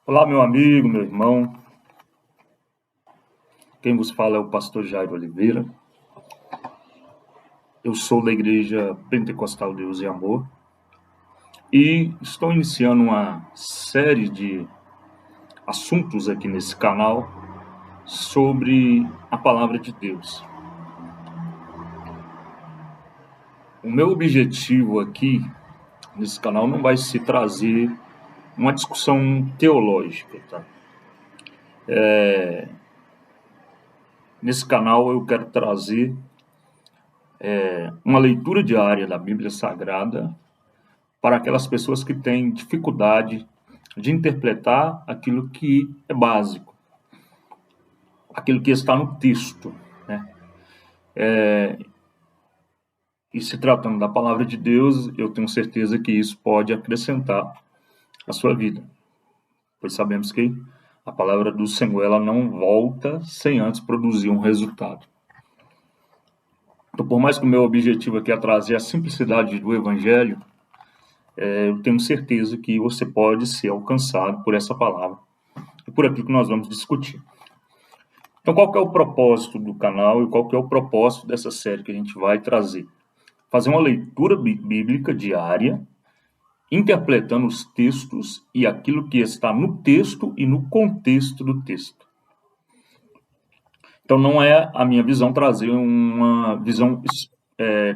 Olá, meu amigo, meu irmão. Quem vos fala é o pastor Jairo Oliveira. Eu sou da Igreja Pentecostal Deus e Amor e estou iniciando uma série de assuntos aqui nesse canal sobre a Palavra de Deus. O meu objetivo aqui nesse canal não vai ser trazer uma discussão teológica, tá? Nesse canal eu quero trazer uma leitura diária da Bíblia Sagrada para aquelas pessoas que têm dificuldade de interpretar aquilo que é básico, aquilo que está no texto, né? E se tratando da palavra de Deus, eu tenho certeza que isso pode acrescentar a sua vida, pois sabemos que a palavra do Senhor ela não volta sem antes produzir um resultado. Então, por mais que o meu objetivo aqui é trazer a simplicidade do Evangelho, eu tenho certeza que você pode ser alcançado por essa palavra. É por aqui que nós vamos discutir. Então, qual que é o propósito do canal e qual que é o propósito dessa série que a gente vai trazer? Fazer uma leitura bíblica diária, interpretando os textos e aquilo que está no texto e no contexto do texto. Então, não é a minha visão trazer uma visão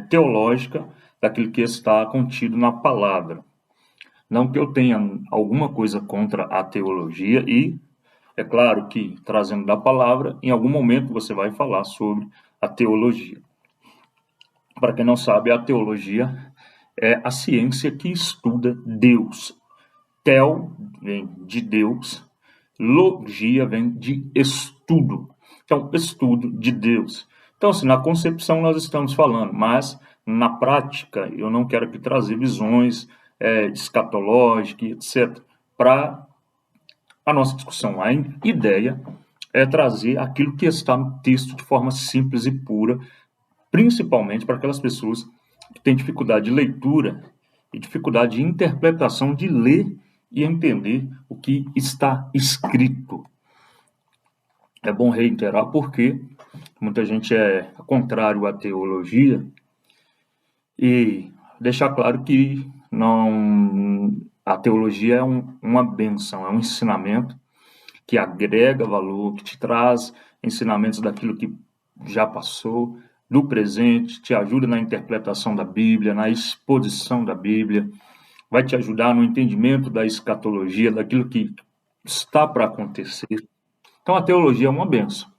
teológica daquilo que está contido na palavra. Não que eu tenha alguma coisa contra a teologia e é claro que, trazendo da palavra, em algum momento você vai falar sobre a teologia. Para quem não sabe, a teologia é a ciência que estuda Deus. Tel vem de Deus, logia vem de estudo. Então, estudo de Deus. Então, assim, na concepção nós estamos falando, mas na prática eu não quero aqui trazer visões escatológicas, etc., para a nossa discussão. A ideia é trazer aquilo que está no texto de forma simples e pura, principalmente para aquelas pessoas que têm dificuldade de leitura e dificuldade de interpretação, de ler e entender o que está escrito. É bom reiterar porque muita gente é contrário à teologia e deixar claro que não, a teologia é uma bênção, é um ensinamento que agrega valor, que te traz ensinamentos daquilo que já passou, do presente, te ajuda na interpretação da Bíblia, na exposição da Bíblia, vai te ajudar no entendimento da escatologia, daquilo que está para acontecer. Então, a teologia é uma benção.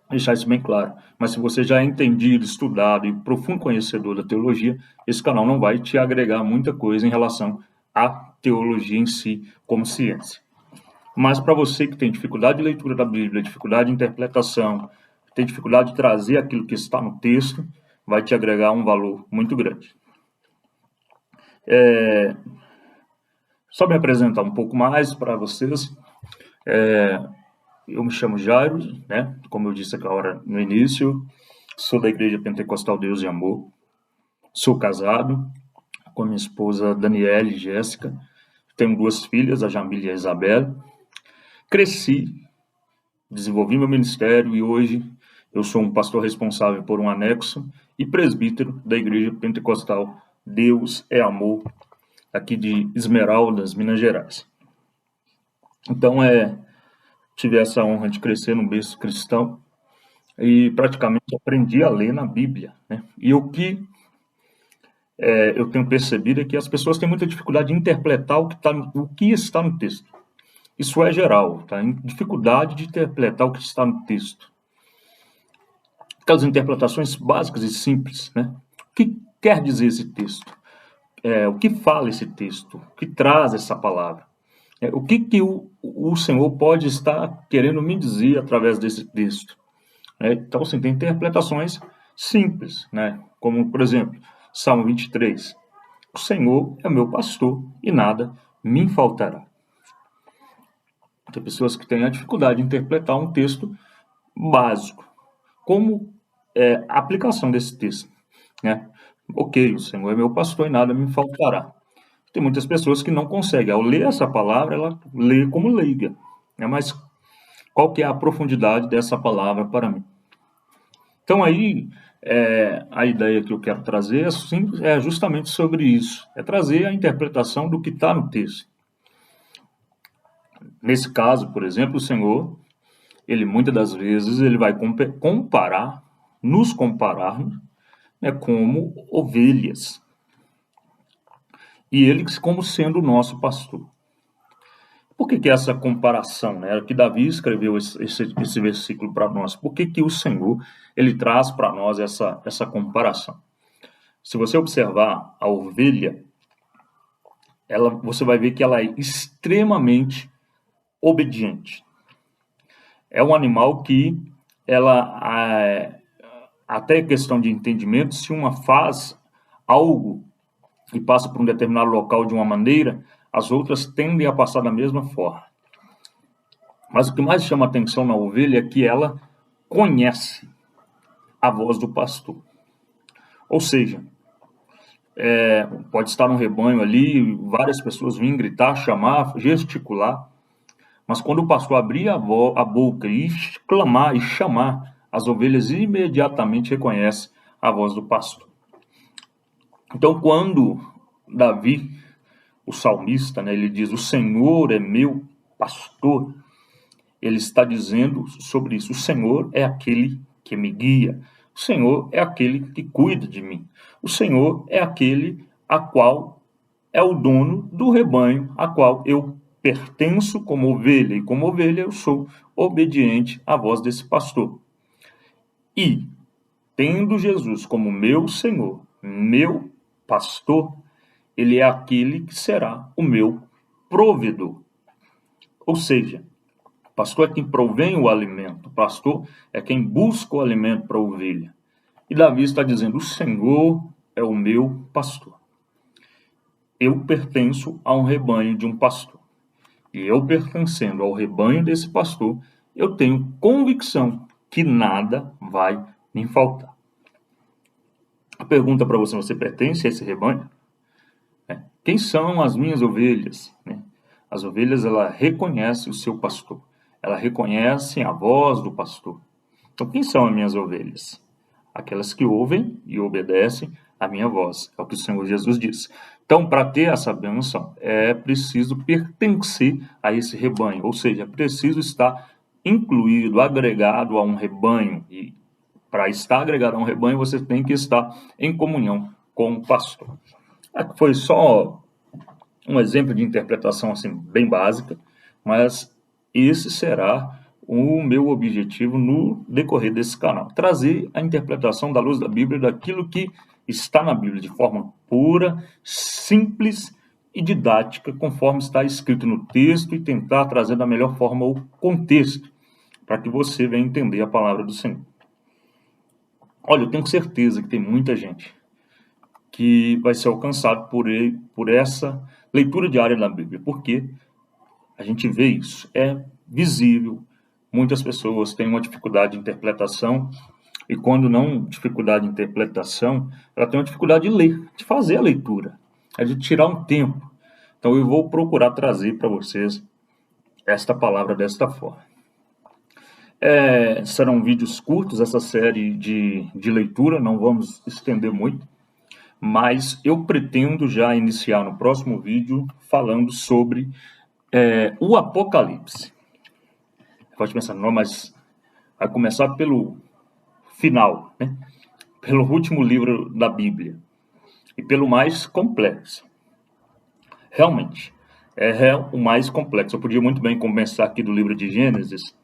Deixar isso bem claro. Mas se você já é entendido, estudado e profundo conhecedor da teologia, esse canal não vai te agregar muita coisa em relação à teologia em si, como ciência. Mas para você que tem dificuldade de leitura da Bíblia, dificuldade de interpretação, tem dificuldade de trazer aquilo que está no texto, vai te agregar um valor muito grande. Só me apresentar um pouco mais para vocês. Eu me chamo Jairo, né? Como eu disse agora no início, sou da Igreja Pentecostal Deus e Amor, sou casado com minha esposa Daniele e Jéssica, tenho 2 filhas, a Jamília e a Isabela. Cresci, desenvolvi meu ministério e hoje eu sou um pastor responsável por um anexo e presbítero da Igreja Pentecostal Deus é Amor, aqui de Esmeraldas, Minas Gerais. Então, tive essa honra de crescer num berço cristão e praticamente aprendi a ler na Bíblia, né? E o que eu tenho percebido é que as pessoas têm muita dificuldade de interpretar o que está no texto. Isso é geral, tá? Dificuldade de interpretar o que está no texto. Aquelas interpretações básicas e simples, né? O que quer dizer esse texto? O que fala esse texto? O que traz essa palavra? O que o Senhor pode estar querendo me dizer através desse texto? Então, assim, tem interpretações simples, né? Como, por exemplo, Salmo 23. O Senhor é meu pastor e nada me faltará. Tem pessoas que têm a dificuldade de interpretar um texto básico. Como a aplicação desse texto, né? Ok, o Senhor é meu pastor e nada me faltará. Tem muitas pessoas que não conseguem. Ao ler essa palavra, ela lê como leiga. Mas qual que é a profundidade dessa palavra para mim? Então aí, a ideia que eu quero trazer é justamente sobre isso. É trazer a interpretação do que está no texto. Nesse caso, por exemplo, o Senhor, ele muitas das vezes, ele vai nos comparar, né, como ovelhas. E ele como sendo o nosso pastor. Por que essa comparação, né? Que Davi escreveu esse versículo para nós. Por que o Senhor, ele traz para nós essa comparação? Se você observar a ovelha, você vai ver que ela é extremamente obediente. É um animal que até questão de entendimento, se uma faz algo e passa por um determinado local de uma maneira, as outras tendem a passar da mesma forma. Mas o que mais chama atenção na ovelha é que ela conhece a voz do pastor. Ou seja, pode estar no rebanho ali, várias pessoas vêm gritar, chamar, gesticular, mas quando o pastor abrir a boca e clamar e chamar, as ovelhas imediatamente reconhecem a voz do pastor. Então, quando Davi, o salmista, né, ele diz: o Senhor é meu pastor, ele está dizendo sobre isso. O Senhor é aquele que me guia. O Senhor é aquele que cuida de mim. O Senhor é aquele a qual é o dono do rebanho, a qual eu pertenço como ovelha. E como ovelha eu sou obediente à voz desse pastor. E, tendo Jesus como meu Senhor, meu pastor, ele é aquele que será o meu provedor. Ou seja, o pastor é quem provém o alimento, o pastor é quem busca o alimento para a ovelha. E Davi está dizendo: o Senhor é o meu pastor. Eu pertenço a um rebanho de um pastor. E eu pertencendo ao rebanho desse pastor, eu tenho convicção que nada vai me faltar. A pergunta para você: você pertence a esse rebanho? Quem são as minhas ovelhas? As ovelhas, ela reconhecem o seu pastor. Ela reconhece a voz do pastor. Então, quem são as minhas ovelhas? Aquelas que ouvem e obedecem a minha voz. É o que o Senhor Jesus diz. Então, para ter essa bênção, é preciso pertencer a esse rebanho. Ou seja, é preciso estar incluído, agregado a um rebanho. E para estar agregado a um rebanho, você tem que estar em comunhão com o pastor. Aqui foi só um exemplo de interpretação assim bem básica, mas esse será o meu objetivo no decorrer desse canal. Trazer a interpretação da luz da Bíblia daquilo que está na Bíblia de forma pura, simples e didática, conforme está escrito no texto, e tentar trazer da melhor forma o contexto, para que você venha entender a palavra do Senhor. Olha, eu tenho certeza que tem muita gente que vai ser alcançado por essa leitura diária da Bíblia, porque a gente vê isso, é visível. Muitas pessoas têm uma dificuldade de interpretação, e quando não dificuldade de interpretação, ela tem uma dificuldade de ler, de fazer a leitura, de tirar um tempo. Então eu vou procurar trazer para vocês esta palavra desta forma. Serão vídeos curtos, essa série de leitura, não vamos estender muito, mas eu pretendo já iniciar no próximo vídeo falando sobre o Apocalipse. Pode pensar, não, mas vai começar pelo final, né? Pelo último livro da Bíblia e pelo mais complexo. Realmente, é o mais complexo. Eu podia muito bem começar aqui do livro de Gênesis,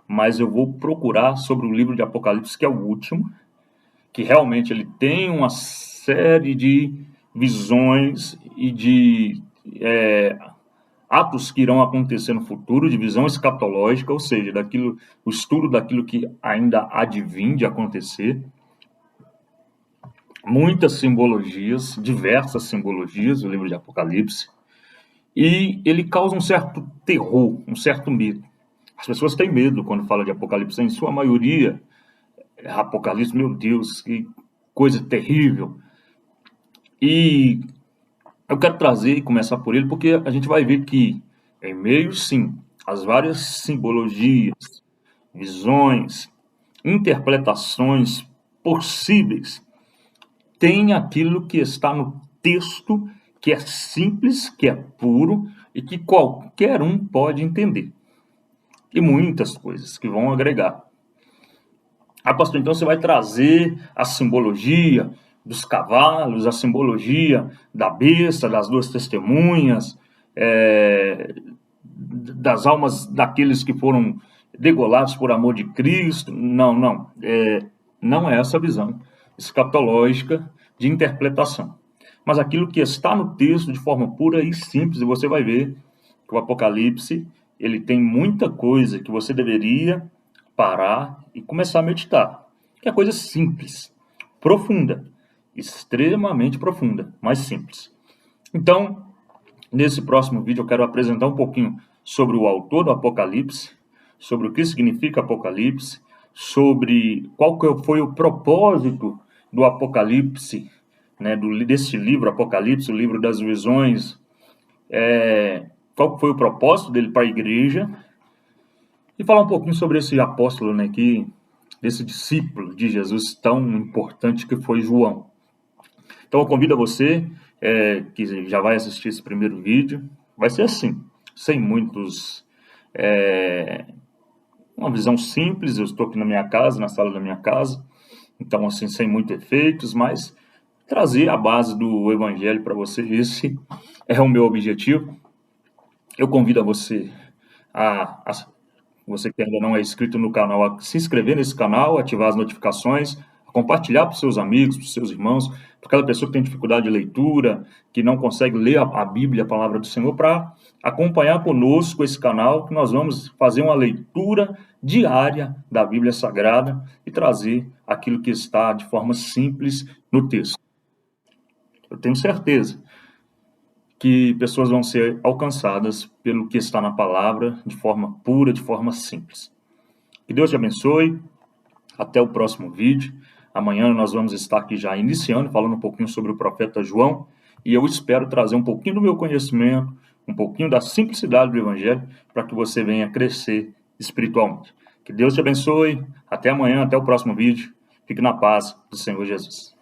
mas eu vou procurar sobre o livro de Apocalipse, que é o último, que realmente ele tem uma série de visões e de atos que irão acontecer no futuro, de visão escatológica, ou seja, o estudo daquilo que ainda há de vir, de acontecer. Muitas simbologias, diversas simbologias, o livro de Apocalipse, e ele causa um certo terror, um certo medo. As pessoas têm medo quando fala de Apocalipse, em sua maioria, Apocalipse, meu Deus, que coisa terrível. E Eu quero trazer e começar por ele porque a gente vai ver que, em meio, sim, às várias simbologias, visões, interpretações possíveis, tem aquilo que está no texto, que é simples, que é puro e que qualquer um pode entender. E muitas coisas que vão agregar. Ah, pastor, então você vai trazer a simbologia dos cavalos, a simbologia da besta, das duas testemunhas, das almas daqueles que foram degolados por amor de Cristo. Não, não. Não é essa a visão escatológica de interpretação. Mas aquilo que está no texto de forma pura e simples, e você vai ver que o Apocalipse ele tem muita coisa que você deveria parar e começar a meditar. Que é coisa simples, profunda, extremamente profunda, mas simples. Então, nesse próximo vídeo eu quero apresentar um pouquinho sobre o autor do Apocalipse, sobre o que significa Apocalipse, sobre qual que foi o propósito do Apocalipse, né, desse livro Apocalipse, o livro das visões, qual foi o propósito dele para a igreja, e falar um pouquinho sobre esse apóstolo, né, esse discípulo de Jesus tão importante que foi João. Então eu convido a você que já vai assistir esse primeiro vídeo, vai ser assim, sem muitos... uma visão simples, eu estou aqui na minha casa, na sala da minha casa, então assim, sem muitos efeitos, mas trazer a base do evangelho para você, esse é o meu objetivo. Eu convido a você você que ainda não é inscrito no canal, a se inscrever nesse canal, ativar as notificações, compartilhar para os seus amigos, para os seus irmãos, para aquela pessoa que tem dificuldade de leitura, que não consegue ler a Bíblia, a palavra do Senhor, para acompanhar conosco esse canal, que nós vamos fazer uma leitura diária da Bíblia Sagrada e trazer aquilo que está de forma simples no texto. Eu tenho certeza que pessoas vão ser alcançadas pelo que está na palavra de forma pura, de forma simples. Que Deus te abençoe. Até o próximo vídeo. Amanhã nós vamos estar aqui já iniciando, falando um pouquinho sobre o profeta João. E eu espero trazer um pouquinho do meu conhecimento, um pouquinho da simplicidade do Evangelho, para que você venha crescer espiritualmente. Que Deus te abençoe. Até amanhã, até o próximo vídeo. Fique na paz do Senhor Jesus.